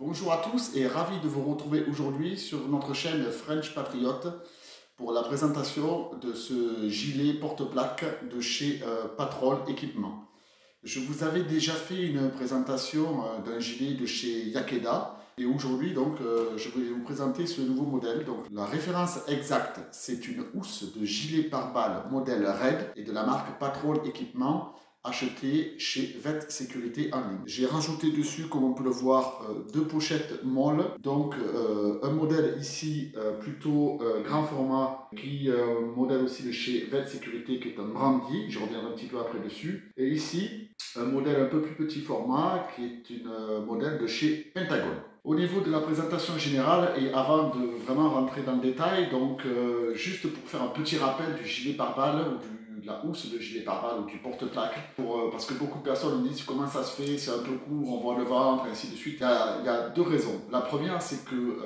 Bonjour à tous et ravi de vous retrouver aujourd'hui sur notre chaîne French Patriot pour la présentation de ce gilet porte-plaque de chez Patrol Équipement. Je vous avais déjà fait une présentation d'un gilet de chez Yakeda et aujourd'hui donc je vais vous présenter ce nouveau modèle. Donc la référence exacte, c'est une housse de gilet pare-balles modèle Red et de la marque Patrol Équipement, acheté chez Vet Sécurité en ligne. J'ai rajouté dessus, comme on peut le voir, deux pochettes molles. Donc un modèle ici plutôt grand format, qui modèle aussi de chez Vet Sécurité, qui est un brandy. Je reviendrai un petit peu après dessus. Et ici, un modèle un peu plus petit format, qui est une modèle de chez Pentagon. Au niveau de la présentation générale, et avant de vraiment rentrer dans le détail, donc juste pour faire un petit rappel du gilet pare-balles ou de la housse de gilet pare-balles ou du porte-plaque, parce que beaucoup de personnes me disent comment ça se fait, c'est un peu court, on voit le ventre, et ainsi de suite. Il y a deux raisons. La première, c'est que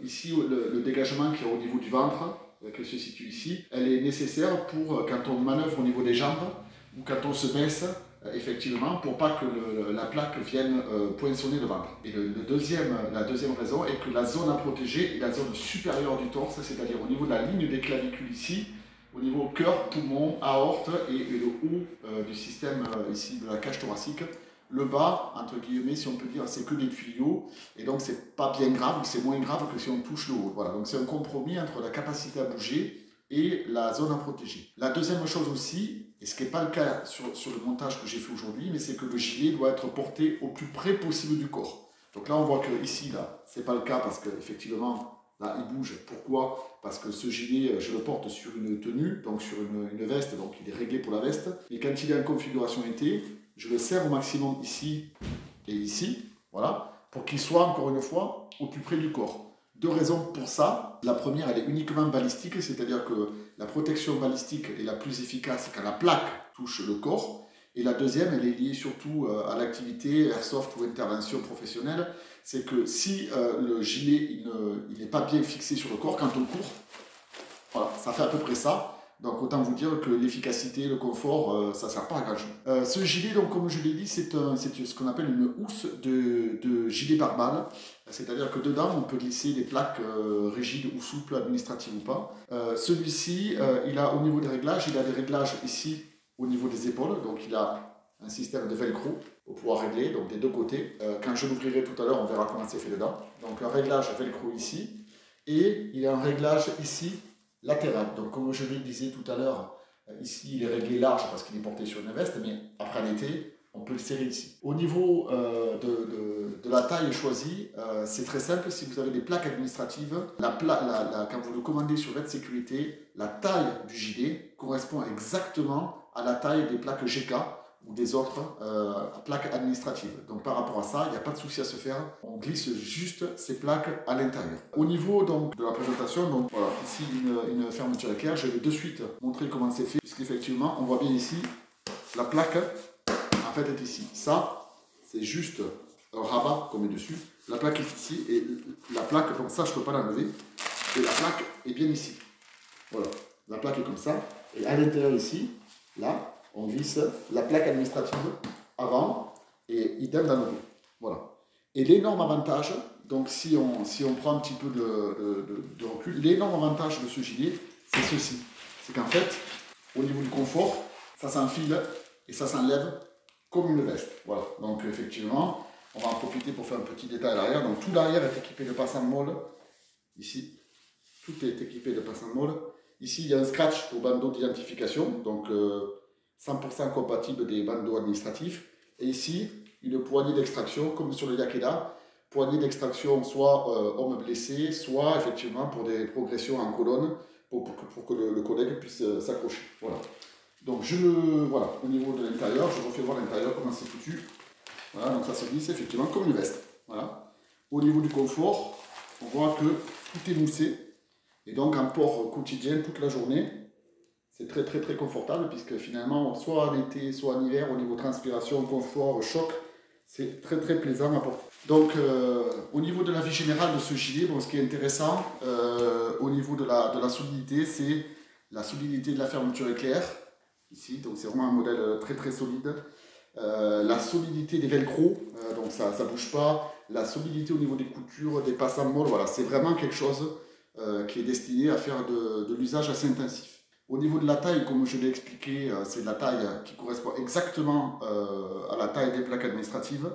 ici, le dégagement qui est au niveau du ventre, qui se situe ici, elle est nécessaire pour quand on manœuvre au niveau des jambes ou quand on se baisse, effectivement, pour pas que la plaque vienne poinçonner le ventre. Et la deuxième raison est que la zone à protéger est la zone supérieure du torse, c'est-à-dire au niveau de la ligne des clavicules ici, au niveau cœur, poumon, aorte et le haut du système ici de la cage thoracique. Le bas, entre guillemets, si on peut dire, c'est que des tuyaux, et donc c'est pas bien grave, ou c'est moins grave que si on touche le haut. Voilà, donc c'est un compromis entre la capacité à bouger et la zone à protéger. La deuxième chose aussi, et ce qui n'est pas le cas sur le montage que j'ai fait aujourd'hui, mais c'est que le gilet doit être porté au plus près possible du corps. Donc là, on voit que ici, là, c'est pas le cas parce qu'effectivement, là, il bouge. Pourquoi? Parce que ce gilet, je le porte sur une tenue, donc sur une veste, donc il est réglé pour la veste. Et quand il est en configuration été, je le serre au maximum ici et ici, voilà, pour qu'il soit, encore une fois, au plus près du corps. Deux raisons pour ça. La première, elle est uniquement balistique, c'est-à-dire que la protection balistique est la plus efficace quand la plaque touche le corps. Et la deuxième, elle est liée surtout à l'activité airsoft ou intervention professionnelle. C'est que si le gilet il n'est pas bien fixé sur le corps, quand on court, voilà, ça fait à peu près ça. Donc autant vous dire que l'efficacité, le confort, ça ne sert pas à grand chose. Ce gilet, donc, comme je l'ai dit, c'est ce qu'on appelle une housse de gilet pare-balles. C'est-à-dire que dedans, on peut glisser des plaques rigides ou souples, administratives ou pas. Celui-ci, il a au niveau des réglages, il a des réglages ici au niveau des épaules. Donc il a un système de velcro pour pouvoir régler, donc des deux côtés. Quand je l'ouvrirai tout à l'heure, on verra comment c'est fait dedans. Donc un réglage velcro ici. Et il a un réglage ici latéral. Donc comme je le disais tout à l'heure, ici il est réglé large parce qu'il est porté sur une veste, mais après l'été, on peut le serrer ici. Au niveau de la taille choisie, c'est très simple. Si vous avez des plaques administratives, quand vous le commandez sur Vet Sécurité, la taille du gilet correspond exactement à la taille des plaques GK ou des autres plaques administratives. Donc par rapport à ça, il n'y a pas de souci à se faire. On glisse juste ces plaques à l'intérieur. Au niveau donc de la présentation, donc voilà, ici une fermeture éclair. Je vais de suite montrer comment c'est fait, puisqu'effectivement, on voit bien ici, la plaque en fait est ici. Ça, c'est juste un rabat qu'on met dessus. La plaque est ici et la plaque, donc ça je ne peux pas l'enlever. Et la plaque est bien ici. Voilà, la plaque est comme ça. Et à l'intérieur ici, là, on glisse la plaque administrative avant et idem dans le dos. Voilà. Et l'énorme avantage, donc si on prend un petit peu de recul, l'énorme avantage de ce gilet, c'est ceci. C'est qu'en fait, au niveau du confort, ça s'enfile et ça s'enlève comme une veste. Voilà. Donc effectivement, on va en profiter pour faire un petit détail à l'arrière. Donc tout l'arrière est équipé de passants molle. Ici, tout est équipé de passants molle. Ici, il y a un scratch au bandeau d'identification. Donc 100% compatible des bandeaux administratifs. Et ici, une poignée d'extraction, comme sur le Yakeda. Poignée d'extraction, soit homme blessé, soit effectivement pour des progressions en colonne, pour que le collègue puisse s'accrocher. Voilà. Donc voilà, au niveau de l'intérieur, je refais voir l'intérieur, comment c'est foutu. Voilà, donc ça se glisse effectivement comme une veste. Voilà. Au niveau du confort, on voit que tout est moussé. Et donc en port quotidien, toute la journée, c'est très très très confortable puisque finalement, soit en été, soit en hiver, au niveau transpiration, confort, choc, c'est très très plaisant à porter. Donc au niveau de la vie générale de ce gilet, bon, ce qui est intéressant au niveau de la solidité, c'est la solidité de la fermeture éclair. Ici, donc c'est vraiment un modèle très très solide. La solidité des velcro, donc ça ne bouge pas. la solidité au niveau des coutures, des passes en molle, voilà, c'est vraiment quelque chose qui est destiné à faire de l'usage assez intensif. Au niveau de la taille, comme je l'ai expliqué, c'est de la taille qui correspond exactement à la taille des plaques administratives.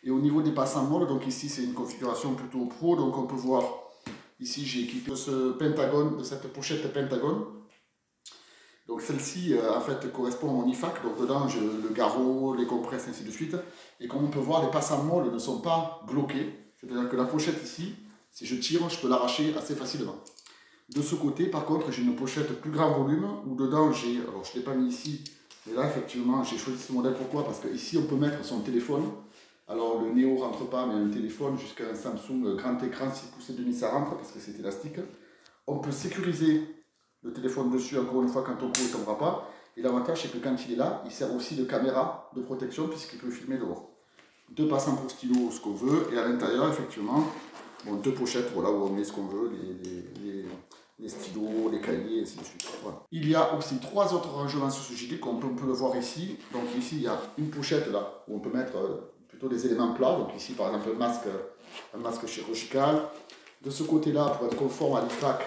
Et au niveau des passes en molle, donc ici c'est une configuration plutôt pro, donc on peut voir, ici j'ai équipé ce pentagone, de cette pochette pentagone. Donc celle-ci en fait correspond à mon IFAC, donc dedans j'ai le garrot, les compresses, ainsi de suite. Et comme on peut voir, les passes en molle ne sont pas bloquées, c'est-à-dire que la pochette ici, si je tire, je peux l'arracher assez facilement. De ce côté, par contre, j'ai une pochette plus grand volume, où dedans j'ai, alors je ne l'ai pas mis ici, mais là effectivement j'ai choisi ce modèle, pourquoi? Parce qu'ici on peut mettre son téléphone. Alors le Neo rentre pas, mais un téléphone jusqu'à un Samsung grand écran 6 pouces et demi, ça rentre parce que c'est élastique. On peut sécuriser le téléphone dessus, encore une fois, quand on court, il ne tombera pas. Et l'avantage, c'est que quand il est là, il sert aussi de caméra de protection puisqu'il peut filmer dehors. Deux passants pour stylo, ce qu'on veut, et à l'intérieur, effectivement, bon, deux pochettes, voilà, où on met ce qu'on veut, les stylos, les cahiers, et ainsi de suite. Voilà. Il y a aussi trois autres rangements sur ce gilet, comme on peut le voir ici. Donc ici, il y a une pochette là, où on peut mettre plutôt des éléments plats. Donc ici, par exemple, un masque chirurgical. De ce côté-là, pour être conforme à l'IFAC,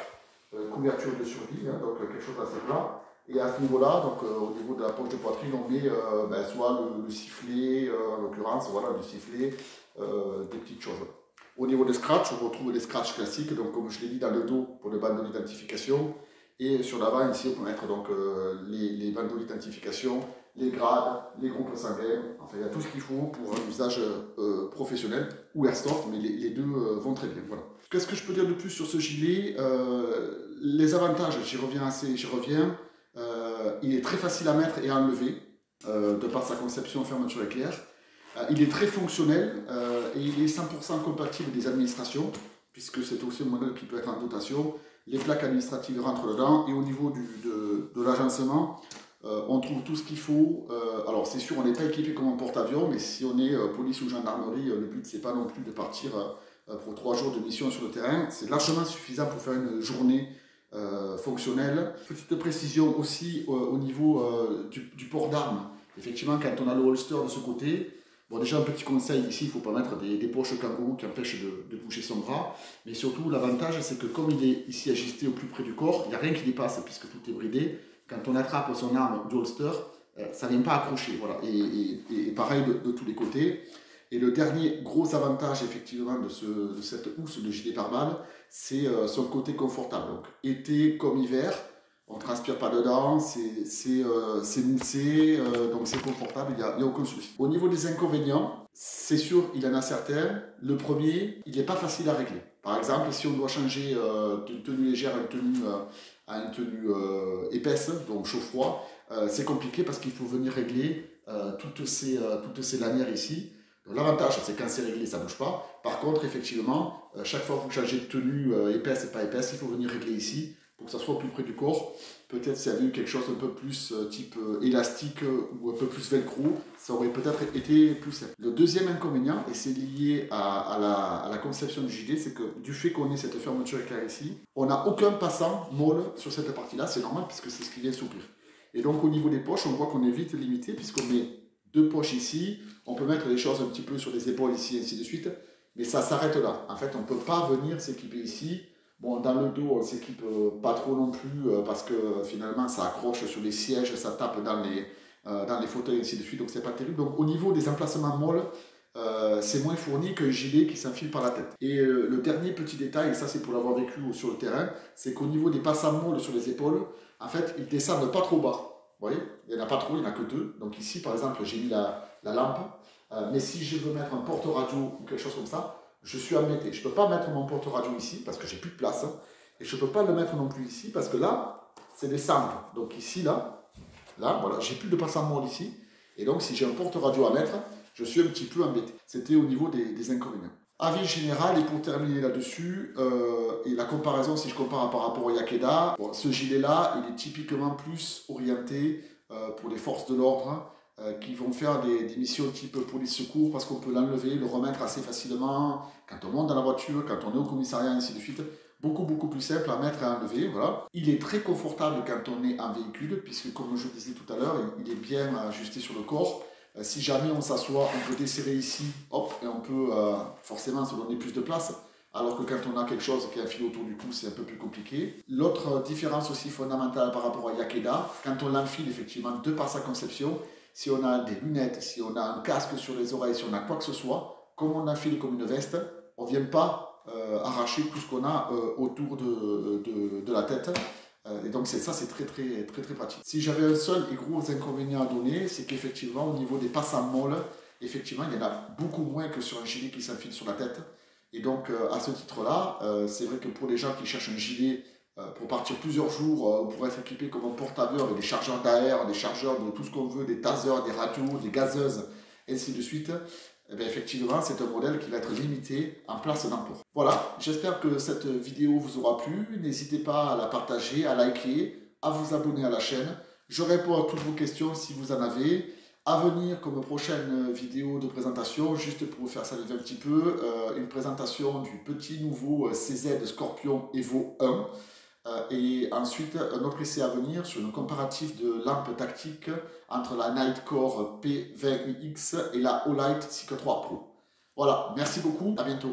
couverture de survie, hein, donc quelque chose d'assez plat. Et à ce niveau-là, donc au niveau de la poche de poitrine, on met soit le sifflet, en l'occurrence, voilà, le sifflet, des petites choses. Au niveau des scratchs, on retrouve des scratchs classiques, donc comme je l'ai dit, dans le dos pour les bandes d'identification. Et sur l'avant, ici, on peut mettre donc, les bandes d'identification, les grades, les groupes sanguins. Enfin, il y a tout ce qu'il faut pour un usage professionnel ou airsoft, mais les deux vont très bien. Voilà. Qu'est-ce que je peux dire de plus sur ce gilet? Les avantages, j'y reviens. Il est très facile à mettre et à enlever, de par sa conception fermeture éclair. Il est très fonctionnel et il est 100% compatible des administrations, puisque c'est aussi un modèle qui peut être en dotation. Les plaques administratives rentrent dedans et au niveau de l'agencement, on trouve tout ce qu'il faut. Alors c'est sûr, on n'est pas équipé comme un porte-avions, mais si on est police ou gendarmerie, le but c'est pas non plus de partir pour 3 jours de mission sur le terrain. C'est largement suffisant pour faire une journée fonctionnelle. Petite précision aussi au niveau du port d'armes. Effectivement, quand on a le holster de ce côté, bon, déjà un petit conseil ici, il ne faut pas mettre des poches kangourou qui empêchent de bouger son bras. Mais surtout, l'avantage, c'est que comme il est ici ajusté au plus près du corps, il n'y a rien qui dépasse puisque tout est bridé. Quand on attrape son arme du holster, ça ne vient pas accrocher. Voilà. Et pareil de tous les côtés. Et le dernier gros avantage effectivement de cette housse de gilet pare-balles, c'est son côté confortable. Donc été comme hiver, on ne transpire pas dedans, c'est moussé, donc c'est confortable, il n'y a aucun souci. Au niveau des inconvénients, c'est sûr, il y en a certains. Le premier, il n'est pas facile à régler. Par exemple, si on doit changer d'une tenue légère à une tenue épaisse, donc chaud-froid, c'est compliqué parce qu'il faut venir régler toutes ces lanières ici. L'avantage, c'est quand c'est réglé, ça ne bouge pas. Par contre, effectivement, chaque fois que vous changez de tenue épaisse et pas épaisse, il faut venir régler ici pour que ça soit au plus près du corps. Peut-être s'il y avait eu quelque chose un peu plus type élastique ou un peu plus velcro, ça aurait peut-être été plus simple. Le deuxième inconvénient, et c'est lié à la conception du gilet, c'est que du fait qu'on ait cette fermeture éclair ici, on n'a aucun passant molle sur cette partie-là, c'est normal puisque c'est ce qui vient s'ouvrir. Et donc au niveau des poches, on voit qu'on est vite limité puisqu'on met deux poches ici, on peut mettre les choses un petit peu sur les épaules ici, et ainsi de suite, mais ça s'arrête là. En fait, on ne peut pas venir s'équiper ici. Bon, dans le dos, on ne s'équipe pas trop non plus, parce que finalement, ça accroche sur les sièges, ça tape dans les fauteuils, et ainsi de suite, donc c'est pas terrible. Donc au niveau des emplacements molles, c'est moins fourni qu'un gilet qui s'enfile par la tête. Et le dernier petit détail, et ça c'est pour l'avoir vécu sur le terrain, c'est qu'au niveau des passants molles sur les épaules, en fait, ils descendent pas trop bas. Vous voyez, il n'y en a pas trop, il n'y en a que deux. Donc ici, par exemple, j'ai mis la lampe. Mais si je veux mettre un porte-radio ou quelque chose comme ça, je suis embêté. Je ne peux pas mettre mon porte-radio ici parce que j'ai plus de place. Et je ne peux pas le mettre non plus ici parce que là, c'est des sangles. Donc ici, là, voilà, j'ai plus de passant molle ici. Et donc, si j'ai un porte-radio à mettre, je suis un petit peu embêté. C'était au niveau des inconvénients. Avis général, et pour terminer là-dessus, et la comparaison, si je compare par rapport au Yakeda, bon, ce gilet-là, il est typiquement plus orienté pour les forces de l'ordre qui vont faire des missions type police-secours parce qu'on peut l'enlever, le remettre assez facilement quand on monte dans la voiture, quand on est au commissariat, ainsi de suite. Beaucoup plus simple à mettre et à enlever, voilà. Il est très confortable quand on est en véhicule, puisque comme je le disais tout à l'heure, il est bien ajusté sur le corps. Si jamais on s'assoit, on peut desserrer ici, hop, et on peut forcément se donner plus de place. Alors que quand on a quelque chose qui est un fil autour du cou, c'est un peu plus compliqué. L'autre différence aussi fondamentale par rapport à Yakeda, quand on l'enfile effectivement de par sa conception, si on a des lunettes, si on a un casque sur les oreilles, si on a quoi que ce soit, comme on enfile comme une veste, on ne vient pas arracher tout ce qu'on a autour de la tête. Et donc ça c'est très pratique. Si j'avais un seul et gros inconvénient à donner, c'est qu'effectivement au niveau des passes à molle, effectivement il y en a beaucoup moins que sur un gilet qui s'enfile sur la tête. Et donc à ce titre-là, c'est vrai que pour les gens qui cherchent un gilet pour partir plusieurs jours, pour être équipé comme un porte-avions avec des chargeurs d'AR, des chargeurs de tout ce qu'on veut, des tasers, des radios, des gazeuses, et ainsi de suite, eh bien, effectivement, c'est un modèle qui va être limité en place d'emploi. Voilà, j'espère que cette vidéo vous aura plu. N'hésitez pas à la partager, à liker, à vous abonner à la chaîne. Je réponds à toutes vos questions si vous en avez. À venir comme prochaine vidéo de présentation, juste pour vous faire saliver un petit peu, une présentation du petit nouveau CZ Scorpion Evo 1. Et ensuite, un autre essai à venir sur un comparatif de lampe tactique entre la Nightcore P20UX et la Olight Seeker 3 Pro. Voilà, merci beaucoup, à bientôt.